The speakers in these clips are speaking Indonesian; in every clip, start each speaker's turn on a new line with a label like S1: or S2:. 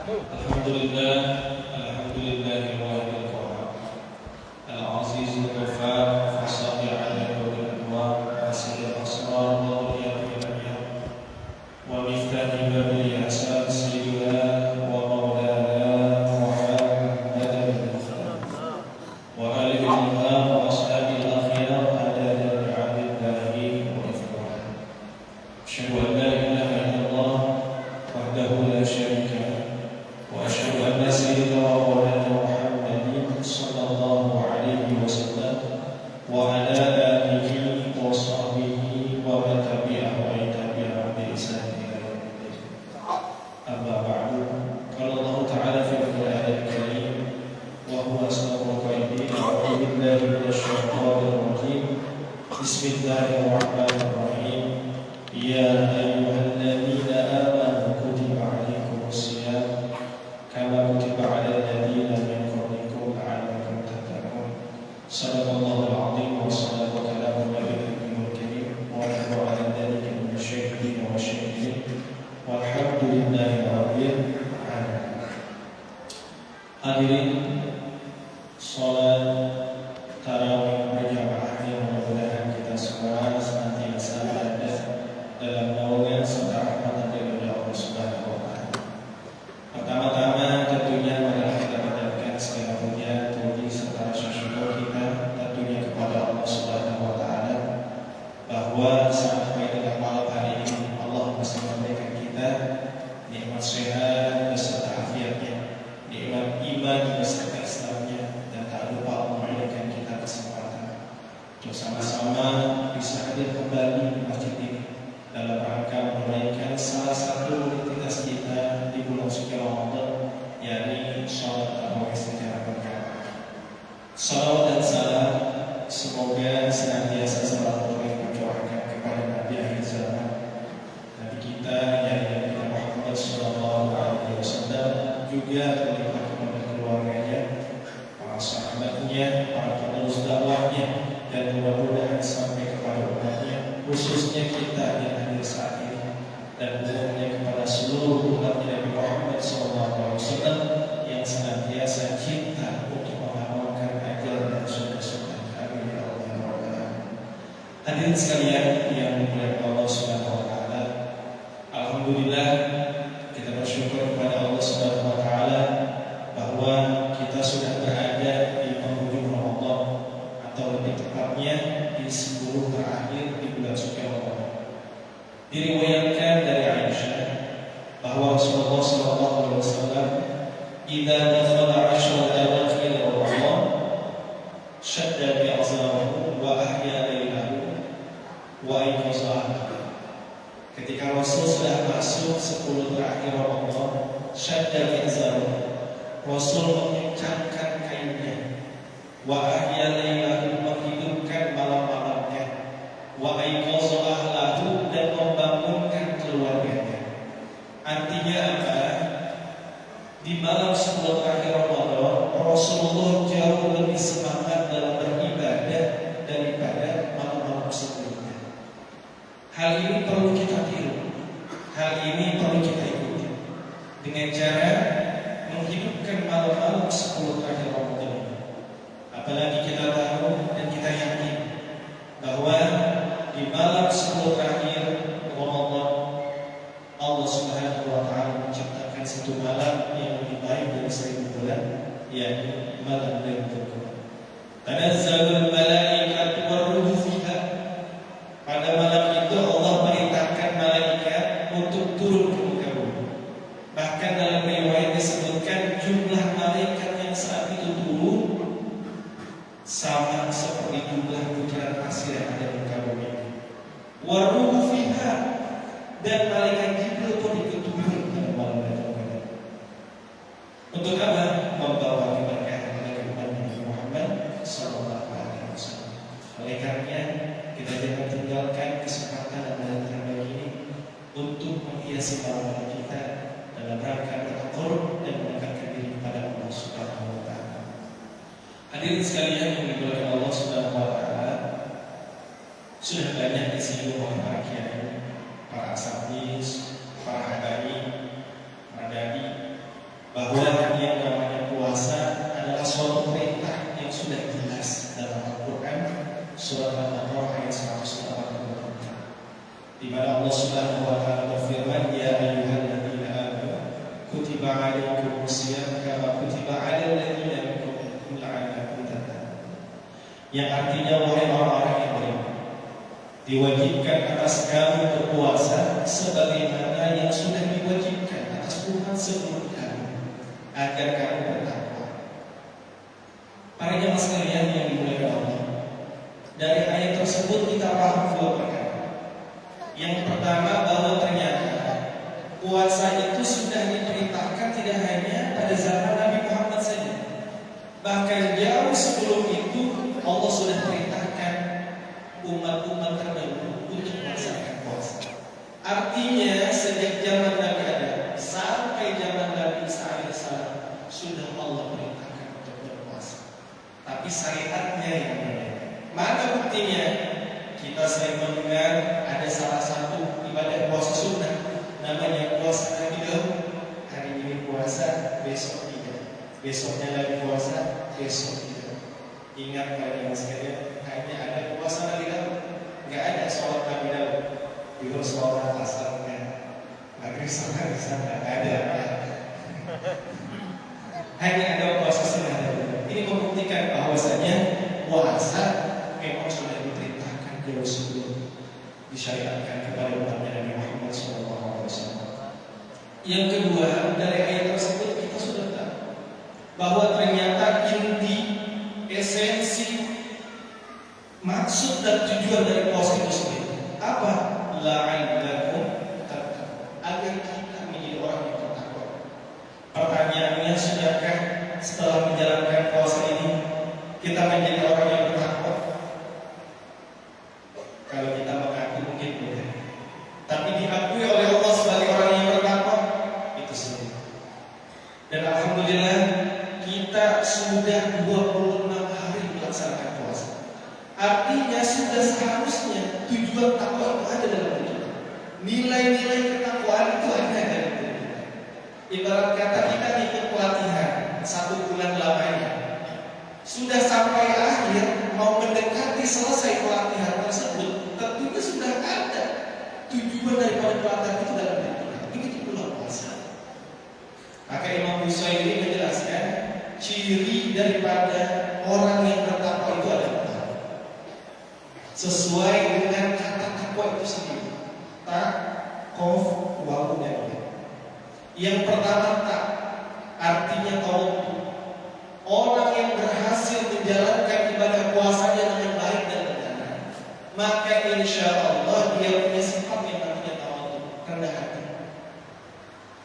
S1: Alhamdulillah, alhamdulillahil wahidil qahhar, al-azizul ghaffar, fasadi 'ala kulli anwar, asir asrar wa riyadil anbiya, wa miftahi babil ihsan, sayyidina wa maulana Muhammadan wa alihi wa ashabihi al-akhyar, adada bi'abdillahi wa ifrah. Asyhadu an la ilaha illallah wahdahu la syarika lah, wa asyhadu anna sayyidina wa maulana Muhammadin sallallahu alaihi wasallam wa ala alihi wa sahbihi wa man tabi'ahu wa tabi'ahu bi ihsan ila yaumil din. Amma ba'du. Qala Allah ta'ala fi al-Qur'anil Karim wa huwa asdaqul qailin, a'udzu billahi minasy syaithanir rajim. Bismillahirrahmanirrahim. Ya ayyuhalladzina amanu kutiba 'alaikumus-shiyam kama kutiba 'alal ladzina min qablikum la'allakum tattaqun. Shadaqallahul 'azim wa shadaqa kalamul nabiyil karim wa nahnu 'ala dzalika minasyahidin wa syahidin walhamdulillahi rabbil alamin. Hadirin salat tarawih berjamaah yang mudah-mudahan kita semua senantiasa berada dalam naungan serta rahmat dari Allah Subhanahu wa taala. Pertama-tama tentunya marilah kita panjatkan segala puja, puji serta rasa syukur kita tentunya kepada Allah Subhanahu wa taala bahwa sampai dengan malam hari ini Allah masih memberikan kita nikmat sehat beserta afiatnya, nikmat iman beserta Islamnya, dan tak lupa Allah memberikan kita kesempatan untuk sama-sama bisa hadir kembali di masjid ini dalam rangka menunaikan salah satu rutinitas kita di bulan suci Ramadan, yakni salat tarawih secara berjamaah. Salawat dan salam semoga senantiasa selalu tercurahkan kepada Nabi akhir zaman, Nabi kita yakni Nabi Muhammad sallallahu alaihi wasallam, juga terlihat kepada keluarganya, para sahabatnya, para penerus dakwahnya, dan mudah-mudahan sampai kepada umatnya, khususnya kita yang hadir saat ini, dan umumnya kepada seluruh umat Nabi Muhammad SAW yang senantiasa cinta untuk mengamalkan ajaran dan sunnah-sunnah. Amin ya rabbal alamin. Hadirin sekalian yang dimuliakan Allah Subhanahu wa taala, alhamdulillah kita bersyukur kepada Allah Subhanahu wa taala bahwa kita sudah berada di penghujung Ramadan, atau lebih tepatnya di 10 terakhir di bulan suci Ramadan. Diriwayatkan dari Aisyah bahwa Rasulullah SAW idza dakhala 'ashra awakhir Ramadan shadda bi'azarahu wa ahya lailahu wa ayqaza ahlahu. Ketika Rasul sudah masuk 10 terakhir Ramadan, shadda bi'azarahu, Rasul mengencangkan kainnya, wa ahya lailahu, menghidupkan malam-malamnya, wa ayqaza ahlahu, dan membangunkan keluarganya. Artinya apa? Di malam 10 terakhir Ramadan, Rasulullah jauh lebih semangat dalam beribadah daripada malam-malam sebelumnya. Hal ini perlu kita tiru, hal ini perlu kita ikuti dengan cara menghidupkan malam-malam 10 terakhir Ramadan ini. Apalagi kita tahu dan kita yakin bahwa di malam 10 terakhir Ramadan Allah Subhanahu wa taala menciptakan satu malam yang lebih baik dari 1000 bulan, yakni malam Lailatul Qadar. Tanazzalul malaikatu war-ruhu fiha. Pada malam itu Allah merintahkan malaikat untuk turun ke muka bumi. Bahkan dalam riwayat disebutkan jumlah malaikat yang saat itu turun sama seperti jumlah butiran pasir yang ada di muka bumi. War-ruhu fiha, dan malaikat Jibril pun ikut turun pada malam Lailatul Qadar. Untuk apa? Membawa keberkahan bagi umat Nabi Muhammad sallallahu alaihi wasallam. Oleh karenanya kita jangan tinggalkan kesempatan dan terbaik ini untuk menghiasi malam kita dalam rangka bertakarrub dan mendekatkan diri kepada Allah Subhanahu wa taala. Hadirin sekalian yang dimuliakan Allah Subhanahu wa taala, sudah banyak disinggung oleh para kiai, para asatidz, para habaib, para dai bahwa yang namanya puasa adalah suatu perintah yang sudah jelas dalam Al-Quran surat Al-Baqarah ayat 184, di mana Allah Subhanahu wa taala berfirman, ya ayyuhalladzina amanu kutiba 'alaikumusiyam kama kutiba 'alal ladzina min qablikum la'allakum tattaqun. Yang artinya, wahai orang-orang yang beriman, diwajibkan atas kamu berpuasa sebagaimana yang sudah diwajibkan atas umat sebelum kamu, agar kamu bertakwa. Para jemaah sekalian yang dimuliakan Allah, dari ayat tersebut kita paham dua perkara. Yang pertama, bahwa ternyata puasa itu sudah diperintahkan tidak hanya pada zaman Nabi Muhammad saja, bahkan jauh sebelum itu Allah sudah perintahkan umat-umat terdahulu untuk melaksanakan puasa. Artinya sejak zaman Nabi Adam sampai zaman Nabi Isa alaihissalam sudah Allah perintahkan untuk berpuasa. Tapi syariatnya yang berbeda. Mana buktinya? Kita sering mendengar ada salah satu ibadah puasa sunnah, namanya puasa Nabi Daud. Hari ini puasa, besok tidak. Besoknya lagi puasa, besok tidak. Ingat kalian sekalian, hanya ada puasa Nabi Daud, nggak ada sholat Nabi Daud. Juga sholat asalnya maghrib sama bisa nggak ada. Hanya ada puasa sunnah. Ini membuktikan bahwasanya puasa memang sudah diperintahkan jauh sebelum disyariatkan kepada umatnya Nabi Muhammad SAW. Yang kedua, dari ayat tersebut kita sudah tahu bahwa ternyata inti, esensi, maksud dan tujuan dari puasa itu sendiri apa? La'allakum tattaqun, agar kita menjadi orang yang bertakwa. Pertanyaannya, sudahkah setelah menjalankan puasa ini kita menjadi orang yang bertakwa? Kalau kita mengaku mungkin tidak, tapi diakui oleh Allah sebagai orang yang bertakwa, itu sendiri. Dan alhamdulillah kita sudah 26 hari melaksanakan puasa. Artinya sudah seharusnya tujuan takwa itu ada dalam diri kita. Nilai-nilai ketakwaan itu ada dalam diri kita. Ibarat kata kita ikut pelatihan 1 bulan lamanya, sudah sampai akhir, mau mendekati selesai pelatihan tersebut, tentunya sudah ada tujuan daripada pelatihan itu dalam diri kita. Begitu pula puasa. Maka Imam Busairi menjelaskan ciri daripada orang yang bertakwa itu adalah sesuai dengan kata takwa itu sendiri. Tak, kof, wawu dan ya. Yang pertama tak, artinya tawakal. Orang yang berhasil menjalankan ibadah puasanya dengan baik dan benar, maka insya Allah dia punya sifat yang namanya tawakal, rendah hati.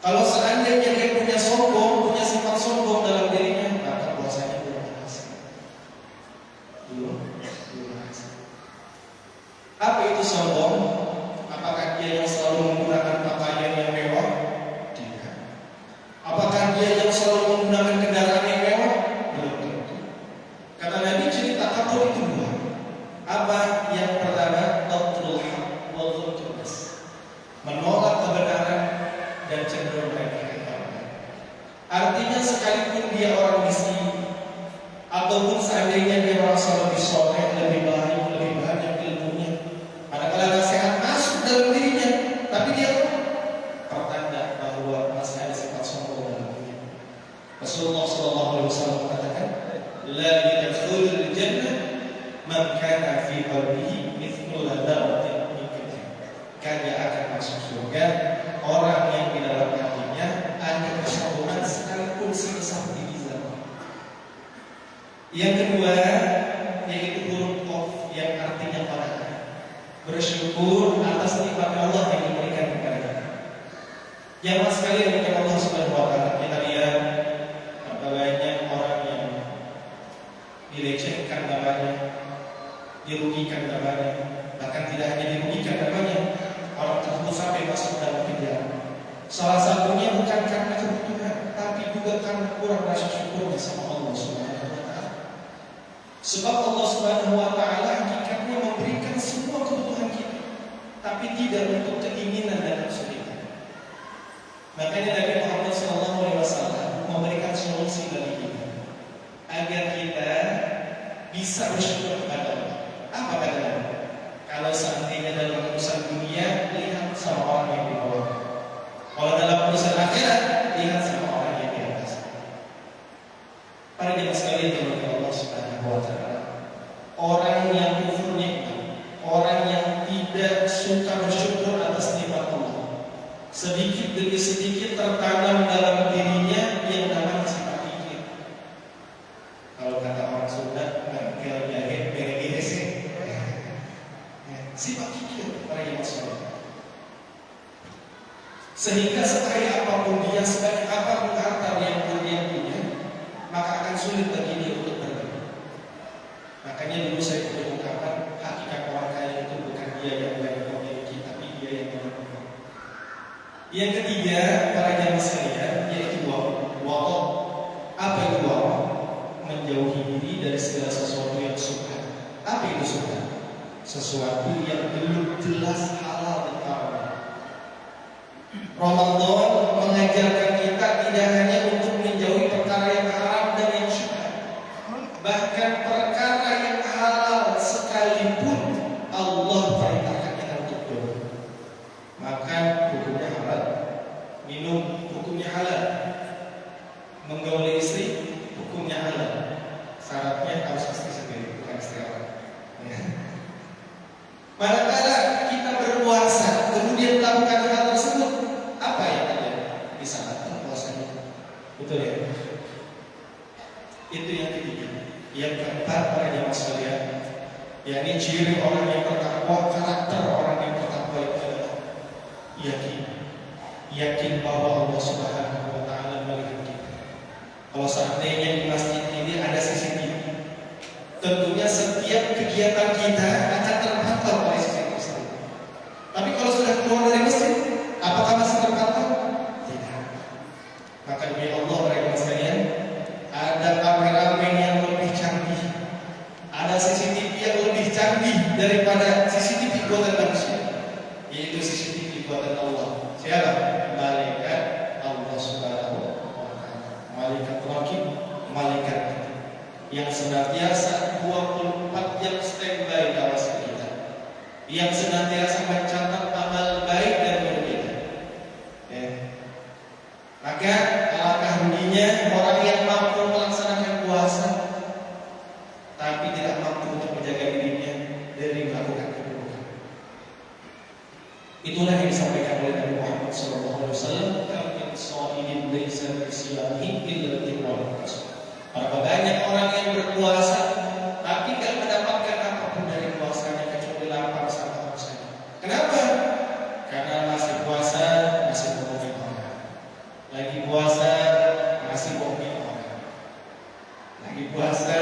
S1: Kalau seandainya dia punya sombong, punya sifat sombong dalam dirinya, maka puasanya belum berhasil. Belum berhasil. Apa itu sombong? Apakah dia yang selalu menggunakan pakaian yang mewah? Tidak. Apakah dia yang selalu menggunakan kendaraan yang mewah? Belum tentu. Kata Nabi, ciri takabur itu dua. Apa? Yang pertama, tatrul haq wa ghadul nas, menolak kebenaran dan cenderung bagi kebenaran. Artinya sekalipun dia orang miskin, ataupun seandainya dia merasa lebih soleh, lebih baik, lebih banyak ilmunya, manakala nasihat masuk dalam dirinya, tapi dia pertanda bahwa masih ada sifat sombong dalam dirinya. Rasulullah SAW mengatakan, la yadkhulul jannah man kana fi qalbihi mithlu dzarratin min kibr. Kagak akan masuk surga orang yang di dalam hatinya ada kesombongan sekalipun sebesar biji zarah. Yang kedua, yaitu huruf qaf yang artinya pada bersyukur atas nikmat Allah yang diberikan kepada kita. Jamaah sekalian yang Allah Subhanahu wa taala, kita lihat berapa banyak orang yang dilecehkan namanya, dirugikan namanya, bahkan tidak hanya dirugikan namanya, orang tersebut sampai masuk dalam penjara. Salah satunya bukan karena kebutuhan, tapi juga karena kurang rasa syukurnya sama Allah Subhanahu wa taala. Sebab Allah Subhanahu wa taala hakikatnya memberikan semua kebutuhan kita, tapi tidak untuk keinginan dan nafsu kita. Makanya Nabi Muhammad SAW Subhanahu wa taala. Orang yang kufur nikmat, orang yang tidak suka bersyukur atas nikmat Allah, sedikit demi sedikit tertanam dalam dirinya yang namanya sifat kikir. Kalau kata orang Sunda, bangkel jahe beres sifat kikir orang yang soleh. Sehingga sekaya apapun dia, sebanyak apapun harta yang dia punya, maka akan sulit bagi dia untuk berbagi. Makanya dulu saya punya ungkapan, hakikat orang kaya itu bukan dia yang banyak memiliki, tapi dia yang banyak memberi. Yang ketiga, para jamaah sekalian, yaitu waqaf. Apa itu waqaf? Menjauhi diri dari segala sesuatu yang subhan. Apa itu subhan? Sesuatu yang belum jelas halal dan haram. Ramadan mengajarkan kita tidak hanya untuk menjauhi perkara yang haram dan yang syubhat, bahkan perkara yang halal sekalipun Allah perintahkan kita untuk jauhi. Makan hukumnya halal, minum hukumnya halal, menggauli istri hukumnya halal. Syaratnya harus istri sendiri, bukan istri orang. Manakala kita berpuasa kemudian melakukan hal tersebut, apa yang terjadi? Bisa batal puasanya. Betul ya? Itu yang ketiga. Yang keempat, para jamaah sekalian, yakni ciri orang yang bertakwa, karakter orang yang bertakwa itu adalah yakin bahwa Allah Subhanahu wa taala melihat kita. Kalau seandainya di masjid ini ada CCTV, tentunya setiap kegiatan kita akan terpantau oleh CCTV tersebut. Tapi kalau sudah keluar dari masjid, apakah masih terpantau? Tidak. Maka demi Allah, para sekalian, ada kameramen yang lebih canggih, ada CCTV yang lebih canggih daripada CCTV buatan manusia, yaitu CCTV buatan Allah. Siapa? Malaikat Allah Subhanahu wa taala. Malaikat raqib, malaikat yang senantiasa 24 jam standby awasi kita, yang senantiasa mencatat amal baik dan buruk kita. Ya. Maka alangkah ruginya orang yang mampu melaksanakan puasa tapi tidak mampu untuk menjaga dirinya dari melakukan keburukan. Itulah yang disampaikan oleh Nabi Muhammad SAW. Kami sha'imin laisa bisiyamihi illa tiwal kasb. Berapa banyak orang yang berpuasa tapi tidak mendapatkan apapun dari puasanya kecuali lapar sama haus. Kenapa? Karena masih puasa, masih bohongin orang. Lagi puasa, masih bohongin orang. Lagi puasa,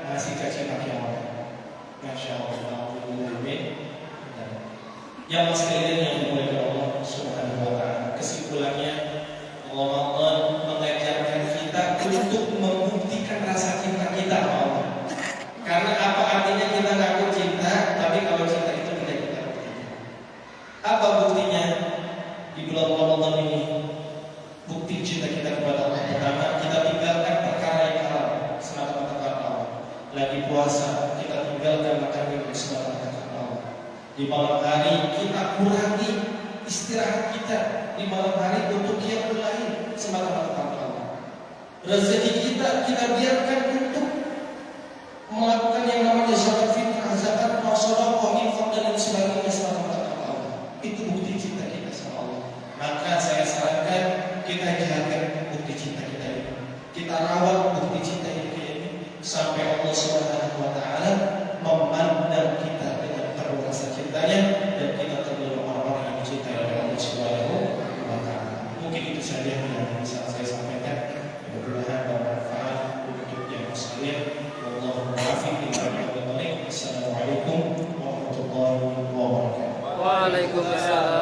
S1: masih caci maki orang. Masya Allah. Yang sekalian yang dimuliakan Allah Subhanahu wa taala. Kesimpulannya, Ramadan mengajarkan kita untuk membuktikan rasa cinta kita kepada Allah. Karena apa artinya kita ngaku cinta, tapi kalau cinta itu tidak kita buktikan. Apa buktinya? Di bulan Ramadan ini, bukti cinta kita kepada Allah. Pertama, kita tinggalkan perkara yang haram semata-mata karena Allah. Lagi puasa, kita tinggalkan makan minum semata-mata karena Allah. Di malam hari kita kurangi istirahat kita di malam hari untuk qiyamul lail semata-mata karena Allah. Rezeki kita biarkan untuk melakukan yang namanya zakat fitrah, zakat sedekah, infak dan lain sebagainya semata-mata karena Allah. Itu bukti cinta kita sama Allah. Maka saya sarankan kita jaga bukti cinta kita ini. Kita rawat bukti cinta kita ini sampai Allah Subhanahu wa taala memandang kita dengan penuh rasa cintanya dan kita tergolong orang-orang yang dicintai oleh Allah Subhanahu wa taala. Mungkin itu saja yang bisa saya sampaikan. Mudah-mudahan bermanfaat untuk yang sekalian. Wallahu muwaffiq ila aqwamit thoriq. Assalamualaikum warahmatullahi wabarakatuh.
S2: Waalaikumsalam.